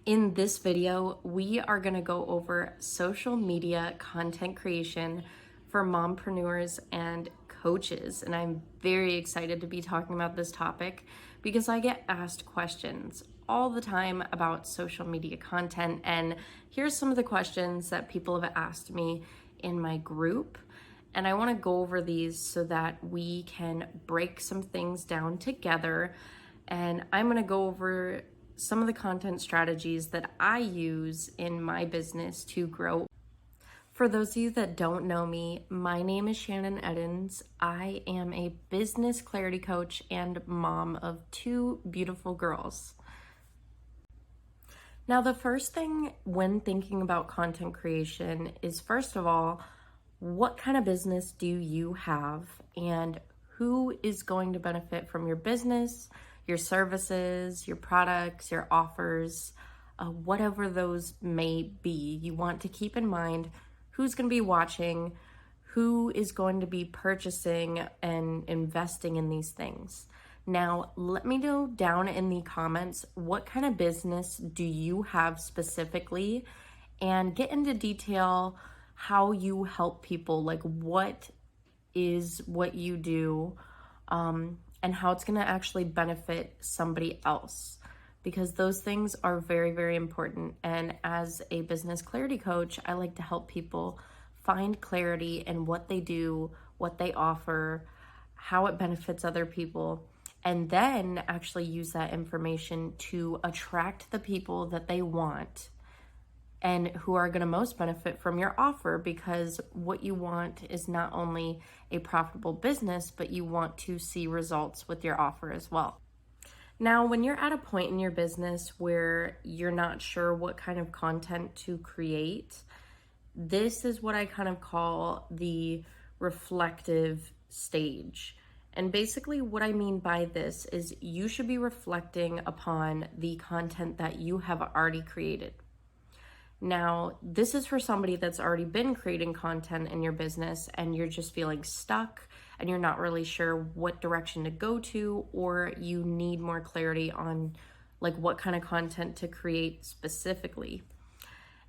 In this video, we are going to go over social media content creation for mompreneurs and coaches. And I'm very excited to be talking about this topic because I get asked questions all the time about social media content. And here's some of the questions that people have asked me in my group. And I want to go over these so that we can break some things down together. And I'm going to go over some of the content strategies that I use in my business to grow. For those of you that don't know me, my name is Shannon Eddins. I am a business clarity coach and mom of two beautiful girls. Now, the first thing when thinking about content creation is, first of all, what kind of business do you have and who is going to benefit from your business, your services, your products, your offers, whatever those may be. You want to keep in mind who's going to be watching, who is going to be purchasing and investing in these things. Now, let me know down in the comments, what kind of business do you have specifically, and get into detail how you help people, like what is what you do, and how it's going to actually benefit somebody else, because those things are very, very important. And as a business clarity coach, I like to help people find clarity in what they do, what they offer, how it benefits other people, and then actually use that information to attract the people that they want and who are going to most benefit from your offer, because what you want is not only a profitable business, but you want to see results with your offer as well. Now, when you're at a point in your business where you're not sure what kind of content to create, this is what I kind of call the reflective stage. And basically what I mean by this is you should be reflecting upon the content that you have already created. Now, this is for somebody that's already been creating content in your business and you're just feeling stuck and you're not really sure what direction to go to, or you need more clarity on like what kind of content to create specifically.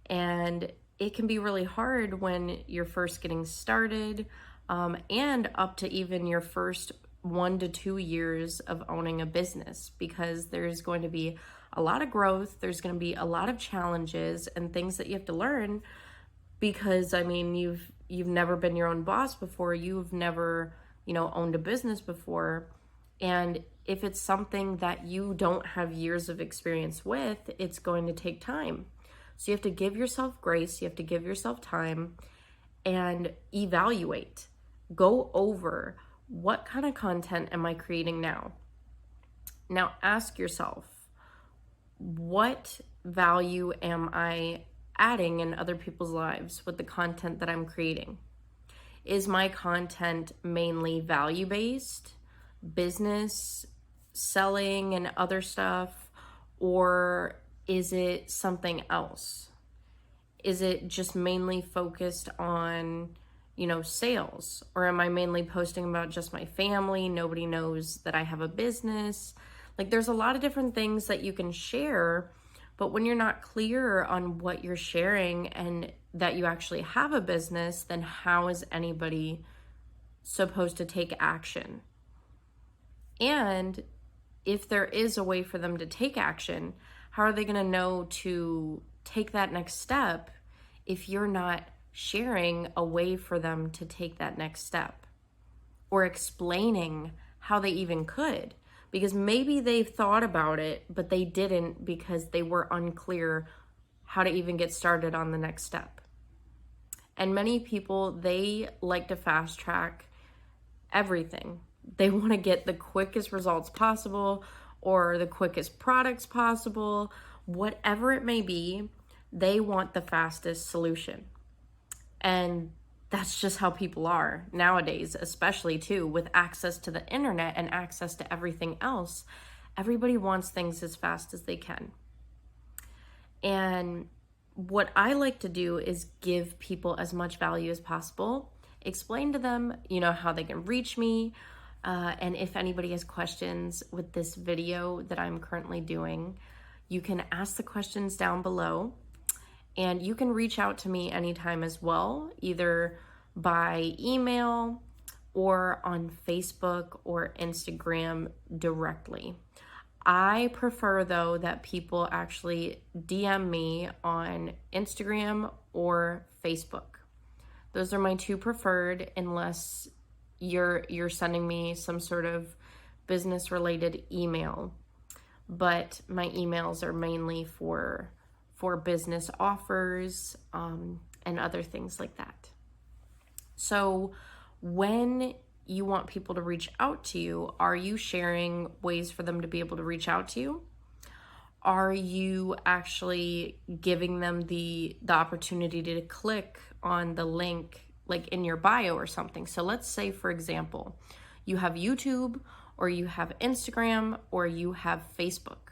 And it can be really hard when you're first getting started, and up to even your first 1 to 2 years of owning a business, because there's going to be a lot of growth, there's going to be a lot of challenges and things that you have to learn, because I mean, you've never been your own boss before, you've never, owned a business before. And if it's something that you don't have years of experience with, it's going to take time. So you have to give yourself grace, you have to give yourself time and evaluate. Go over, what kind of content am I creating now? Now ask yourself, what value am I adding in other people's lives with the content that I'm creating? Is my content mainly value-based, business, selling and other stuff, or is it something else? Is it just mainly focused on, sales? Or am I mainly posting about just my family? Nobody knows that I have a business. Like, there's a lot of different things that you can share, but when you're not clear on what you're sharing and that you actually have a business, then how is anybody supposed to take action? And if there is a way for them to take action, how are they going to know to take that next step if you're not sharing a way for them to take that next step, or explaining how they even could? Because maybe they've thought about it, but they didn't because they were unclear how to even get started on the next step. And many people, they like to fast track everything. They want to get the quickest results possible or the quickest products possible, whatever it may be, they want the fastest solution. And that's just how people are nowadays, especially too with access to the internet and access to everything else. Everybody wants things as fast as they can. And what I like to do is give people as much value as possible, explain to them, how they can reach me. And if anybody has questions with this video that I'm currently doing, You can ask the questions down below, and you can reach out to me anytime as well, either by email or on Facebook or Instagram directly. I prefer, though, that people actually DM me on Instagram or Facebook. Those are my two preferred, unless you're sending me some sort of business related email. But my emails are mainly for business offers and other things like that. So when you want people to reach out to you, are you sharing ways for them to be able to reach out to you? Are you actually giving them the opportunity to click on the link like in your bio or something? So let's say, for example, you have YouTube, or you have Instagram, or you have Facebook.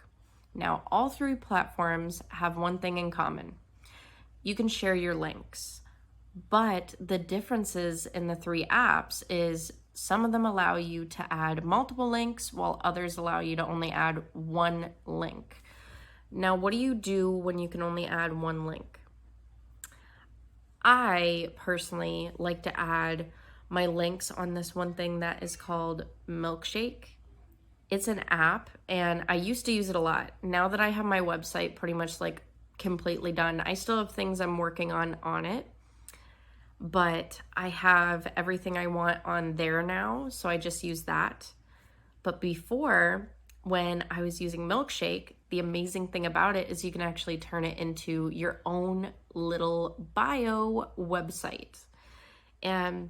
Now, all three platforms have one thing in common. You can share your links, but the differences in the three apps is some of them allow you to add multiple links, while others allow you to only add one link. Now, what do you do when you can only add one link? I personally like to add my links on this one thing that is called Milkshake. It's an app, and I used to use it a lot. Now that I have my website pretty much like completely done, I still have things I'm working on it, but I have everything I want on there now, so I just use that. But before, when I was using Milkshake, the amazing thing about it is you can actually turn it into your own little bio website. And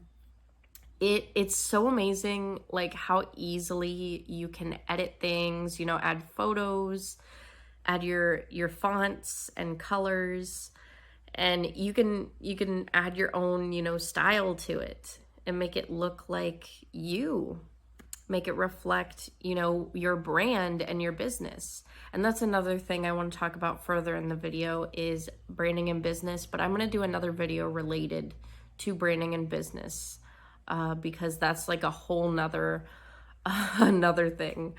it's so amazing, like how easily you can edit things, you know, add photos, add your fonts and colors, and you can add your own, you know, style to it and make it look like you. Make it reflect, you know, your brand and your business. And that's another thing I want to talk about further in the video is branding and business, but I'm going to do another video related to branding and business because that's like a whole nother another thing,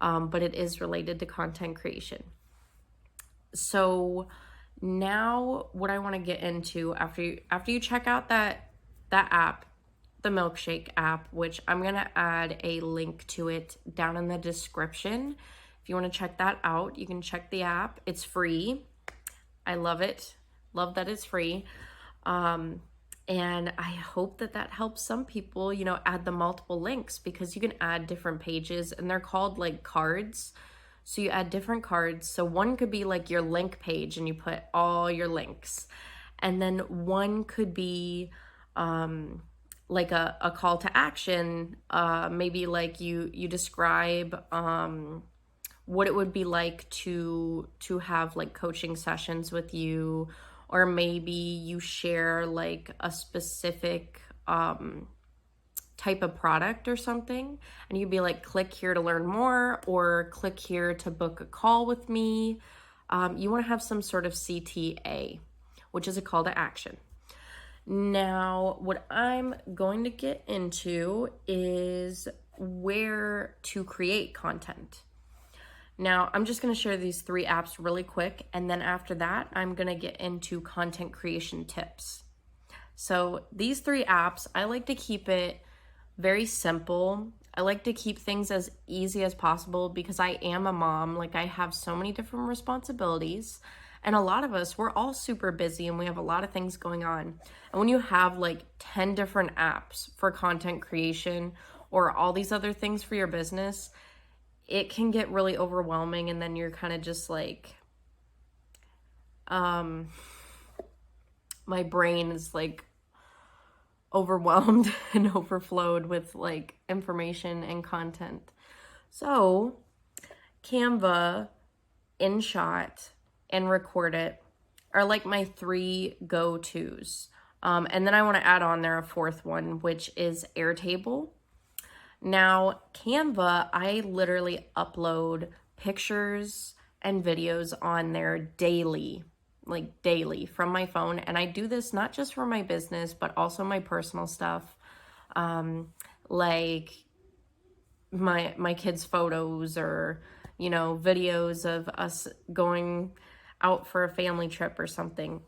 but it is related to content creation. So now what I want to get into after you check out that app, the Milkshake app, which I'm going to add a link to it down in the description. If you want to check that out, you can check the app. It's free. I love it. Love that it's free. And I hope that helps some people, you know, add the multiple links, because you can add different pages and they're called like cards. So you add different cards. So one could be like your link page and you put all your links. And then one could be, like a call to action, maybe like you describe what it would be like to have like coaching sessions with you, or maybe you share like a specific type of product or something, and you'd be like, click here to learn more, or click here to book a call with me. You want to have some sort of CTA, which is a call to action. Now, what I'm going to get into is where to create content. Now, I'm just going to share these three apps really quick, and then after that, I'm going to get into content creation tips. So these three apps, I like to keep it very simple. I like to keep things as easy as possible because I am a mom. Like, I have so many different responsibilities. And a lot of us, we're all super busy and we have a lot of things going on. And when you have like 10 different apps for content creation or all these other things for your business, it can get really overwhelming. And then you're kind of just like, my brain is like overwhelmed and overflowed with like information and content. So Canva, InShot, and Record It are like my three go-tos. And then I want to add on there a fourth one, which is Airtable. Now, Canva, I literally upload pictures and videos on there daily from my phone. And I do this not just for my business, but also my personal stuff, like my kids' photos, or, you know, videos of us going out for a family trip or something.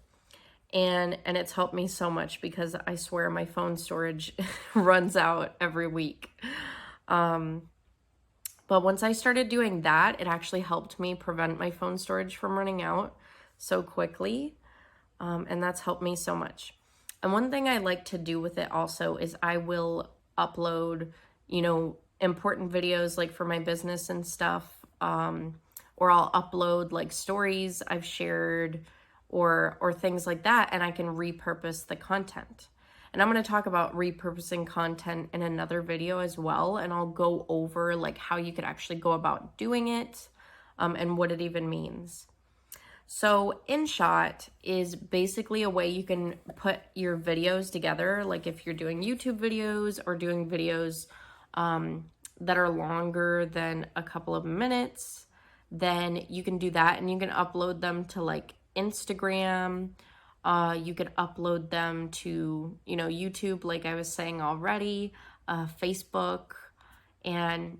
And it's helped me so much because I swear my phone storage runs out every week. But once I started doing that, it actually helped me prevent my phone storage from running out so quickly. And that's helped me so much. And one thing I like to do with it also is I will upload, you know, important videos like for my business and stuff. Or I'll upload like stories I've shared or things like that, and I can repurpose the content. And I'm going to talk about repurposing content in another video as well, and I'll go over like how you could actually go about doing it, and what it even means. So InShot is basically a way you can put your videos together. Like if you're doing YouTube videos or doing videos that are longer than a couple of minutes, then you can do that, and you can upload them to like Instagram. You could upload them to, you know, YouTube, like I was saying already, Facebook, and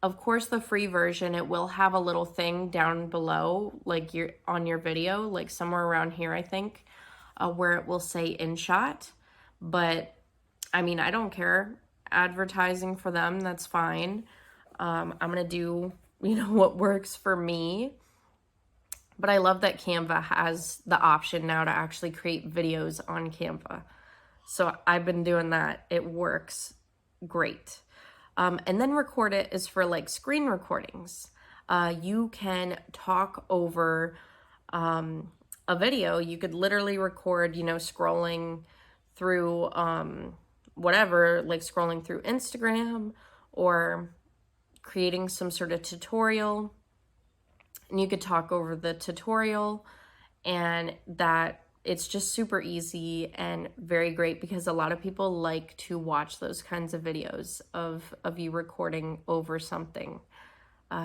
of course the free version, it will have a little thing down below, like you're on your video, like somewhere around here, I think, where it will say InShot. But I mean, I don't care. Advertising for them, that's fine. I'm gonna do, you know, what works for me. But I love that Canva has the option now to actually create videos on Canva. So I've been doing that. It works great. And then record it is for like screen recordings. You can talk over a video. You could literally record, you know, scrolling through whatever, like scrolling through Instagram or creating some sort of tutorial. And you could talk over the tutorial, and that it's just super easy and very great because a lot of people like to watch those kinds of videos of you recording over something.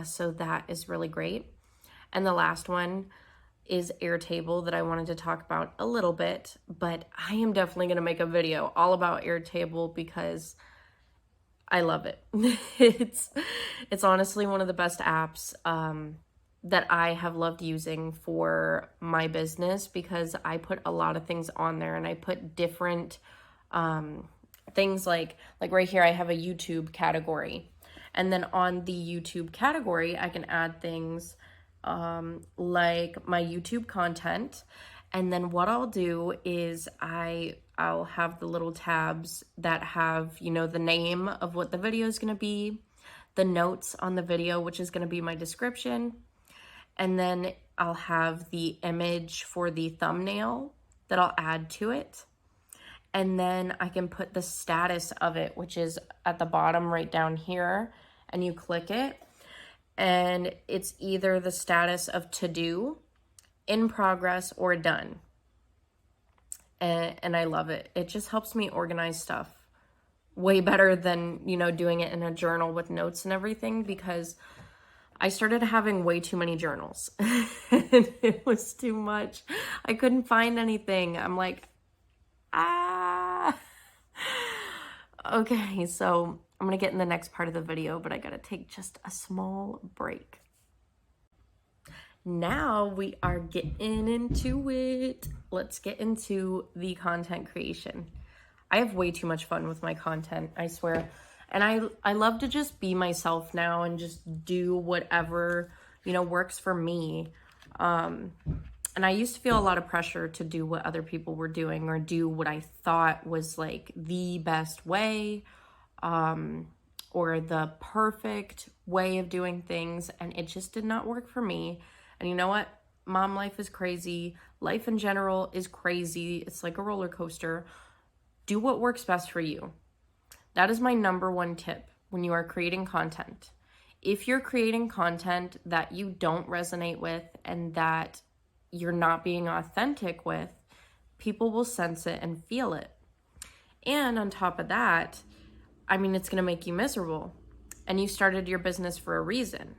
So that is really great. And the last one is Airtable that I wanted to talk about a little bit, but I am definitely going to make a video all about Airtable because I love it. It's honestly one of the best apps that I have loved using for my business because I put a lot of things on there, and I put different things like right here I have a YouTube category, and then on the YouTube category I can add things like my YouTube content. And then what I'll do is I'll have the little tabs that have, you know, the name of what the video is going to be, the notes on the video, which is going to be my description, and then I'll have the image for the thumbnail that I'll add to it. And then I can put the status of it, which is at the bottom right down here, and you click it, and it's either the status of to do, in progress, or done. And I love it. It just helps me organize stuff way better than, you know, doing it in a journal with notes and everything, because I started having way too many journals and it was too much. I couldn't find anything. I'm like, Okay, so I'm gonna get in the next part of the video, but I gotta take just a small break. Now we are getting into it. Let's get into the content creation. I have way too much fun with my content, I swear. And I love to just be myself now and just do whatever, you know, works for me. And I used to feel a lot of pressure to do what other people were doing or do what I thought was like the best way, or the perfect way of doing things. And it just did not work for me. And you know what? Mom life is crazy. Life in general is crazy. It's like a roller coaster. Do what works best for you. That is my number one tip when you are creating content. If you're creating content that you don't resonate with and that you're not being authentic with, people will sense it and feel it. And on top of that, I mean, it's going to make you miserable. And you started your business for a reason.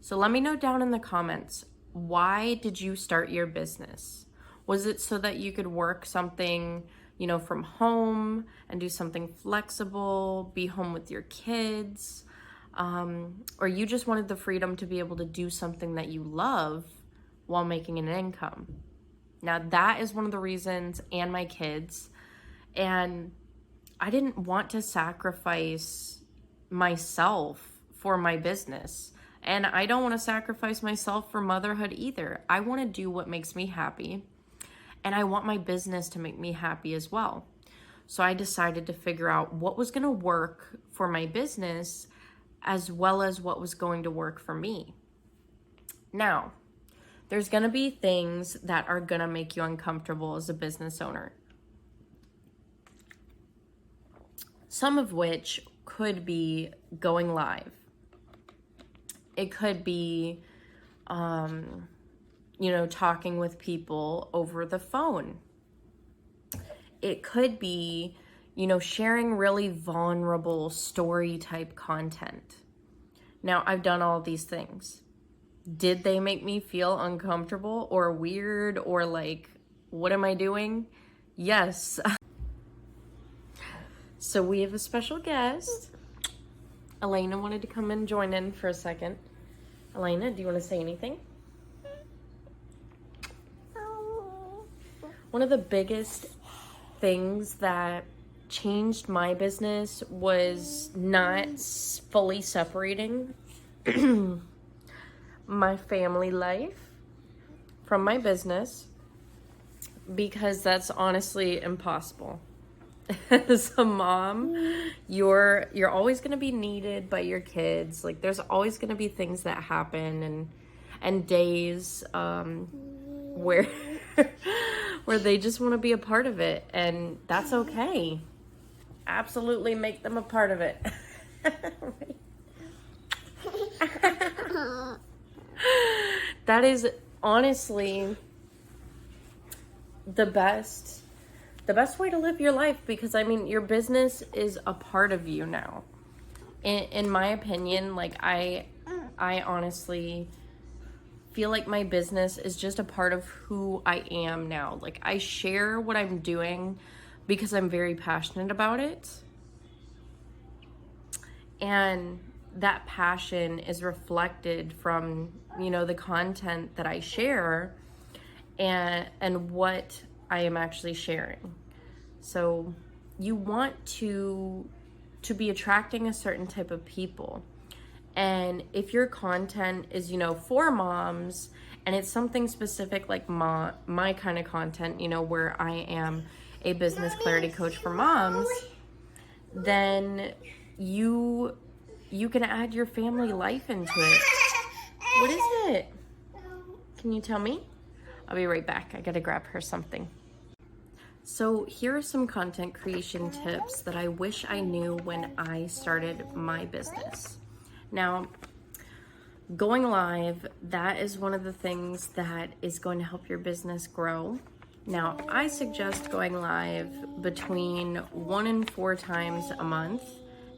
So let me know down in the comments, why did you start your business? Was it so that you could work something, you know, from home and do something flexible, be home with your kids? or you just wanted the freedom to be able to do something that you love while making an income. Now that is one of the reasons, and my kids, and I didn't want to sacrifice myself for my business. And I don't want to sacrifice myself for motherhood either. I want to do what makes me happy, and I want my business to make me happy as well. So I decided to figure out what was going to work for my business as well as what was going to work for me. Now, there's going to be things that are going to make you uncomfortable as a business owner. Some of which could be going live. It could be, talking with people over the phone. It could be, sharing really vulnerable story type content. Now, I've done all these things. Did they make me feel uncomfortable or weird or like, what am I doing? Yes. So we have a special guest. Elena wanted to come and join in for a second. Elena, do you want to say anything? One of the biggest things that changed my business was not fully separating my family life from my business, because that's honestly impossible. As a mom, you're always going to be needed by your kids. Like, there's always going to be things that happen and days where where they just want to be a part of it, and that's okay. Absolutely make them a part of it. That is honestly the best way to live your life, because I mean, your business is a part of you now. In my opinion, like I honestly feel like my business is just a part of who I am now. Like, I share what I'm doing because I'm very passionate about it. And that passion is reflected from, the content that I share and what I am actually sharing. So you want to be attracting a certain type of people. And if your content is, for moms, and it's something specific like my kind of content, where I am a business clarity coach for moms, then you can add your family life into it. What is it? Can you tell me? I'll be right back. I gotta grab her something. So here are some content creation tips that I wish I knew when I started my business. Now, going live, that is one of the things that is going to help your business grow. Now, I suggest going live between 1 and 4 times a month.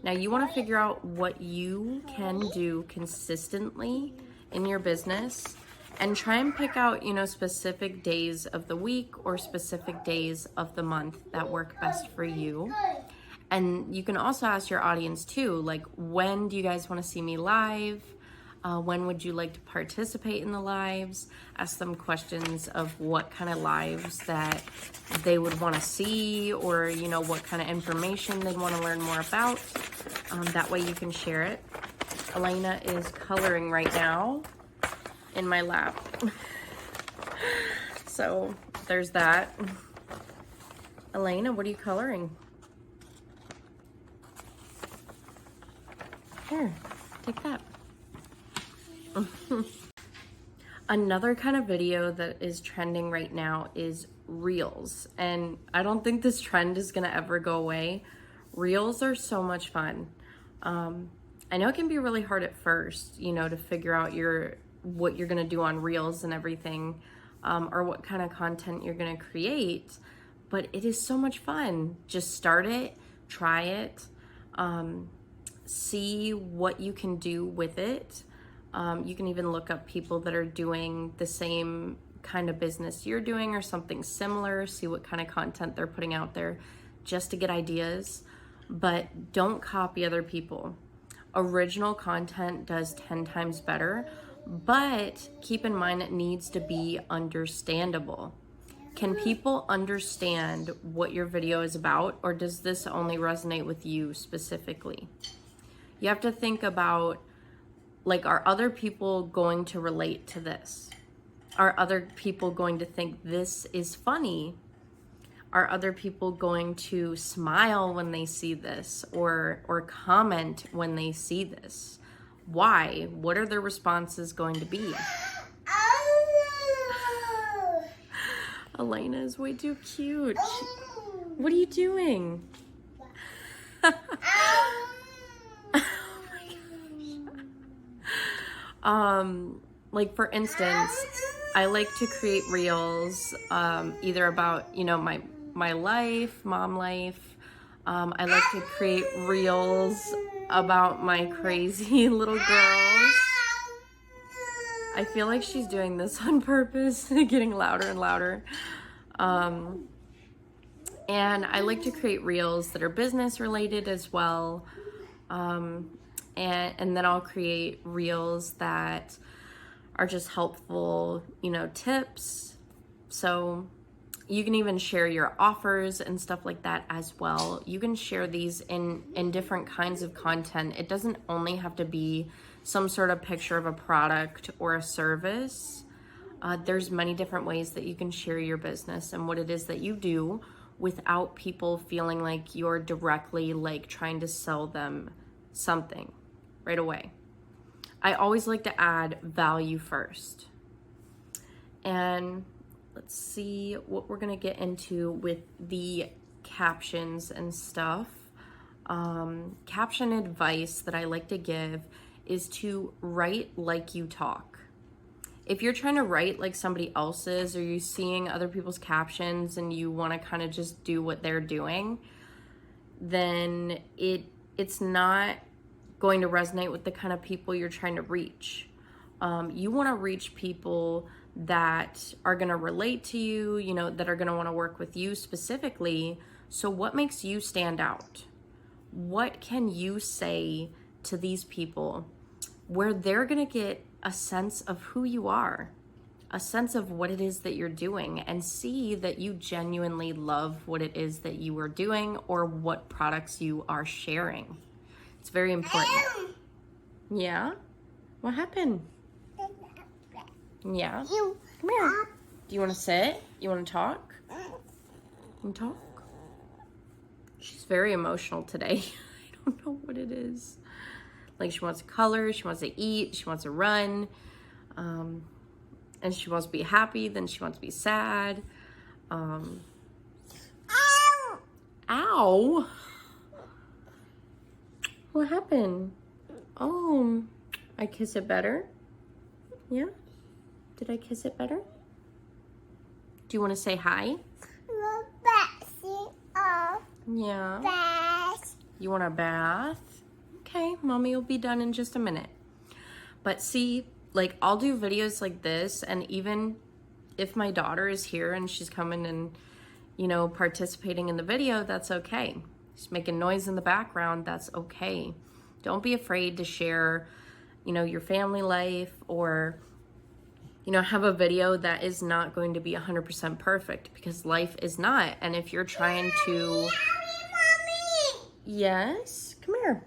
Now, you want to figure out what you can do consistently in your business, and try and pick out, specific days of the week or specific days of the month that work best for you. And you can also ask your audience too, like, when do you guys want to see me live? When would you like to participate in the lives? Ask them questions of what kind of lives that they would want to see, or, what kind of information they'd want to learn more about. That way you can share it. Elena is coloring right now in my lap. So there's that. Elena, what are you coloring? Here, take that. Another kind of video that is trending right now is Reels. And I don't think this trend is gonna ever go away. Reels are so much fun. I know it can be really hard at first, to figure out what you're gonna do on Reels and everything, or what kind of content you're gonna create, but it is so much fun. Just start it, try it, see what you can do with it. You can even look up people that are doing the same kind of business you're doing or something similar, see what kind of content they're putting out there, just to get ideas. But don't copy other people. Original content does 10 times better, but keep in mind it needs to be understandable. Can people understand what your video is about, or does this only resonate with you specifically? You have to think about, like, are other people going to relate to this? Are other people going to think this is funny? Are other people going to smile when they see this, or comment when they see this? Why? What are their responses going to be? Elena is way too cute. What are you doing? Oh my gosh. Like, for instance, I like to create reels, either about, you know, my life, mom life. I like to create reels about my crazy little girls. I feel like she's doing this on purpose, getting louder and louder. And I like to create reels that are business related as well. And then I'll create reels that are just helpful, you know, tips. So you can even share your offers and stuff like that as well. You can share these in different kinds of content. It doesn't only have to be some sort of picture of a product or a service. There's many different ways that you can share your business and what it is that you do without people feeling like you're directly like trying to sell them something right away. I always like to add value first. And let's see what we're gonna get into with the captions and stuff. Caption advice that I like to give is to write like you talk. If you're trying to write like somebody else's, or you're seeing other people's captions and you want to kind of just do what they're doing, then it's not going to resonate with the kind of people you're trying to reach. You want to reach people that are going to relate to you, you know, that are going to want to work with you specifically. So what makes you stand out? What can you say to these people where they're going to get a sense of who you are, a sense of what it is that you're doing, and see that you genuinely love what it is that you are doing or what products you are sharing? It's very important. Yeah? What happened? Yeah? Come here. Do you want to sit? You want to talk? You want to talk? She's very emotional today. I don't know what it is. Like, she wants to color, she wants to eat, she wants to run, and she wants to be happy, then she wants to be sad. Ow! What happened? Oh, I kiss it better? Yeah? Did I kiss it better? Do you want to say hi? Yeah. You want a bath? Okay, mommy will be done in just a minute. But see, like, I'll do videos like this, and even if my daughter is here and she's coming and, you know, participating in the video, that's okay. She's making noise in the background, that's okay. Don't be afraid to share, you know, your family life, or, you know, have a video that is not going to be 100% perfect, because life is not. And if you're trying to... Yes? Come here.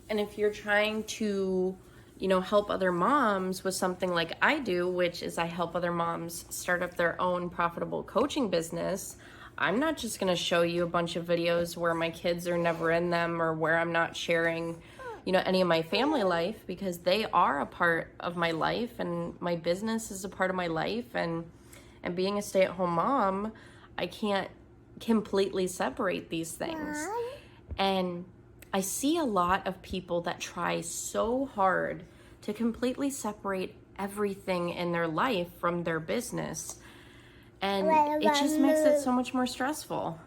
And if you're trying to, you know, help other moms with something like I do, which is I help other moms start up their own profitable coaching business, I'm not just going to show you a bunch of videos where my kids are never in them, or where I'm not sharing, you know, any of my family life, because they are a part of my life, and my business is a part of my life, and being a stay-at-home mom, I can't completely separate these things. And I see a lot of people that try so hard to completely separate everything in their life from their business, and it just makes it so much more stressful.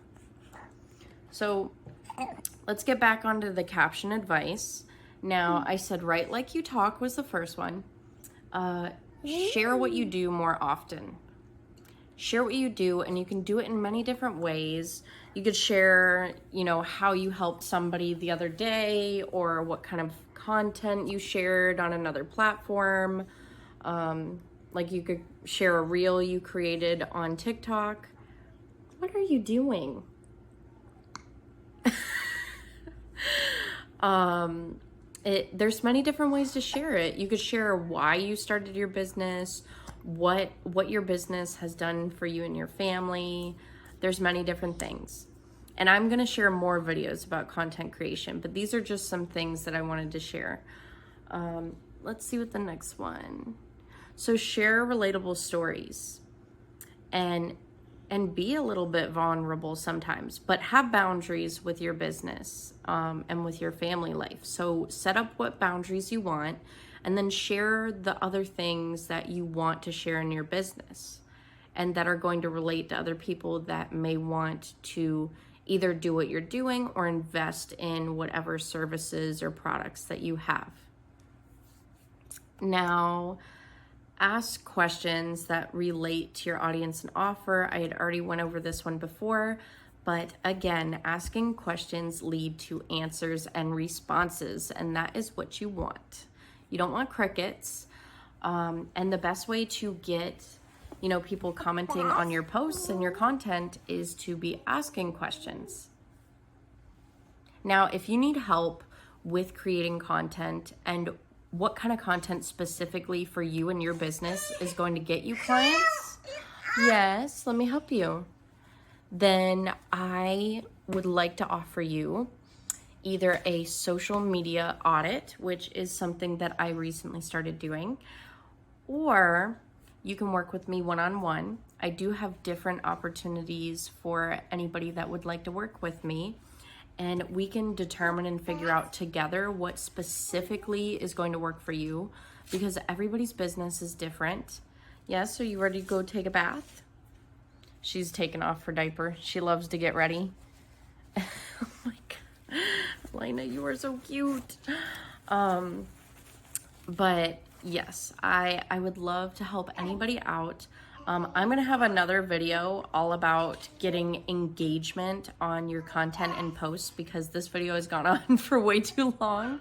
So let's get back onto the caption advice. Now, I said write like you talk was the first one. Share what you do more often. Share what you do, and you can do it in many different ways. You could share, how you helped somebody the other day, or what kind of content you shared on another platform. Like you could share a reel you created on TikTok. What are you doing? There's many different ways to share it. You could share why you started your business, what your business has done for you and your family. There's many different things. And I'm going to share more videos about content creation, but these are just some things that I wanted to share. Let's see what the next one. So share relatable stories and be a little bit vulnerable sometimes, but have boundaries with your business and with your family life. So set up what boundaries you want, and then share the other things that you want to share in your business and that are going to relate to other people that may want to either do what you're doing or invest in whatever services or products that you have. Now, ask questions that relate to your audience and offer. I had already went over this one before, but again, asking questions lead to answers and responses, and that is what you want. You don't want crickets. And the best way to get, people commenting on your posts and your content is to be asking questions. Now, if you need help with creating content and what kind of content specifically for you and your business is going to get you clients, yes, let me help you. Then I would like to offer you either a social media audit, which is something that I recently started doing, or you can work with me one-on-one. I do have different opportunities for anybody that would like to work with me, and we can determine and figure out together what specifically is going to work for you, because everybody's business is different. Yes, are you ready to go take a bath? She's taken off her diaper. She loves to get ready. Oh my God. Elena, you are so cute. But yes, I would love to help anybody out. I'm going to have another video all about getting engagement on your content and posts, because this video has gone on for way too long.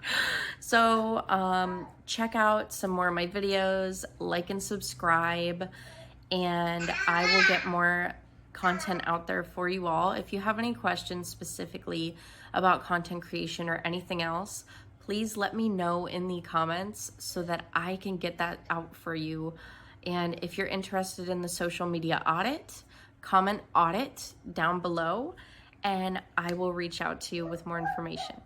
So check out some more of my videos, like and subscribe, and I will get more content out there for you all. If you have any questions specifically about content creation or anything else, please let me know in the comments so that I can get that out for you. And if you're interested in the social media audit, comment audit down below, and I will reach out to you with more information.